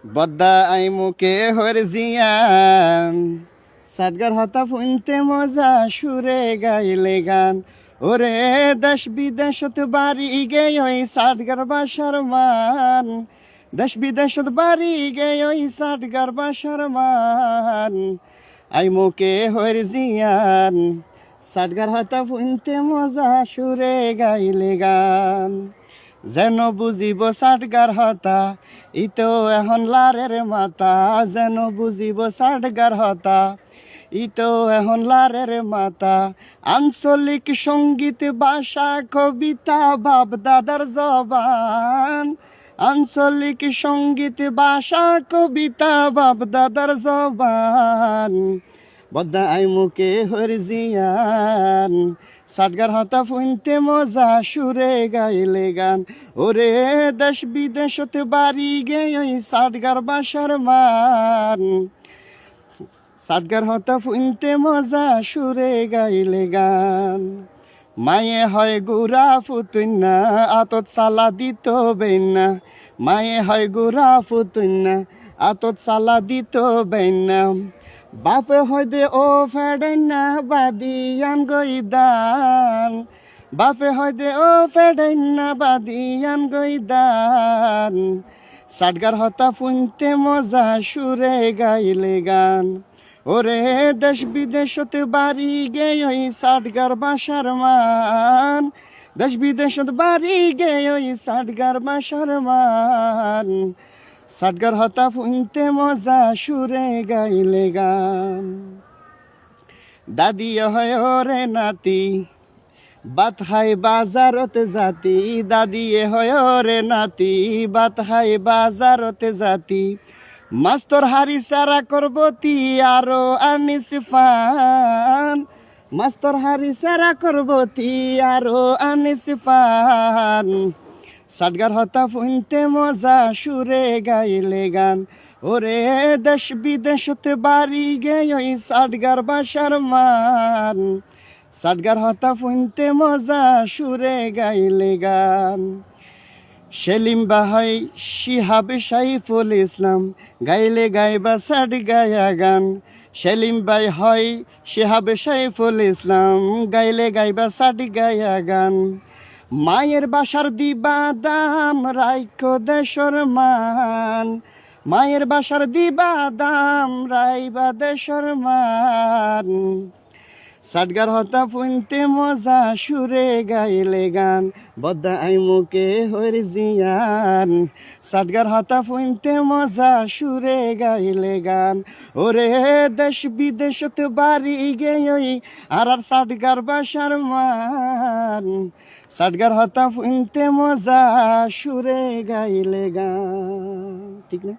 বদ্দা I মুকে হর জিয়ান সাটগার হতা ফুনতে মজা সুরে গাইলে গান ওরে দেশ বিদেশত বাড়ি গে ওই সাটগার বাসার মান দেশ বিদেশত বাড়ি গে ওই সাটগার বাসার মান আই মুকে হর জিয়ান সাটগার হতা ফুনতে মজা সুরে গাইলে গান যেন বুঝিব সাটগার হতা ইতো এখন লারের মাতা যেন বুঝিব সাটগার হতা ইতো এখন লারের মাতা আঞ্চলিক সঙ্গীত ভাষা কবিতা বাপ দাদার জবান আঞ্চলিক সঙ্গীত ভাষা কবিতা বাপ দাদার জবান বদ্দা আই মুকে হর জিয়ান সাটগার হতা ফুনতে মজা সুরে গাইলে গান ওরে দেশ বিদেশতে বাড়ি গে ওই সাটগার বাসার মান সাটগার হতা ফুনতে মজা সুরে গাইলে গান মায়ে হয় গুড়া ফুতুন্না আতত সালা দিত বেন্না মায়ে হয় গুড়া ফুতুন্না আতত সালা দিত বেন্না বাপে হয় দে ও ফেডেন্না বাদিয়ান গইদান বাপে হয় দে ও ফেডেন্না বাদিয়ান গইদান সাটগার হতা ফুনতে মজা সুরে গাইলে গান ওরে দেশ বিদেশতে বাড়ি গে ওই সাটগার বাসার মান দেশ বিদেশত বাড়ি গে ওই সাটগার বাসার মান সাটগার হতা ফুনতে মজা সুরে গাইলে গান দাদি হয় রে নাতি বাত খাই বাজারতে জাতি দাদি হয় রে নাতি বাত খাই বাজারতে জাতি মাস্তর হারি সারা করবতি আরো আনিস ফান মাস্তর হারি সারা করবতি আরো আনিস ফান সাটগার হতা ফুনতে মজা সুরে গাইলে গান ওরে দেশ বিদেশতে বাড়ি গে ওই সাটগার বাসার মান সাটগার হতা ফুনতে মজা সুরে গাইলে গান সেলিম বাহাই শিহাব সাইফুল ইসলাম গাইলে গাইবা সাট গায়া গান সেলিম বাই হয় শিহাব সাইফুল ইসলাম গাইলে গাইবা সাট গায়া গান মায়ের বাসার দিবা দাম রাইকো দেশর মান মায়ের বাসার দিবা দাম রাইবা দেশর মান সাটগার হতা ফুনতে মজা সুরে গাইলে গান বদ্দা আই মুকে হর জিয়ান সাটগার হতা ফুনতে মজা সুরে গাইলে গান ওরে দেশ বিদেশত বাড়ি গে ওই আর সাটগার বাসার মান সাটগার হতা ফুনতে মজা সুরে গাইলে গান ঠিক না।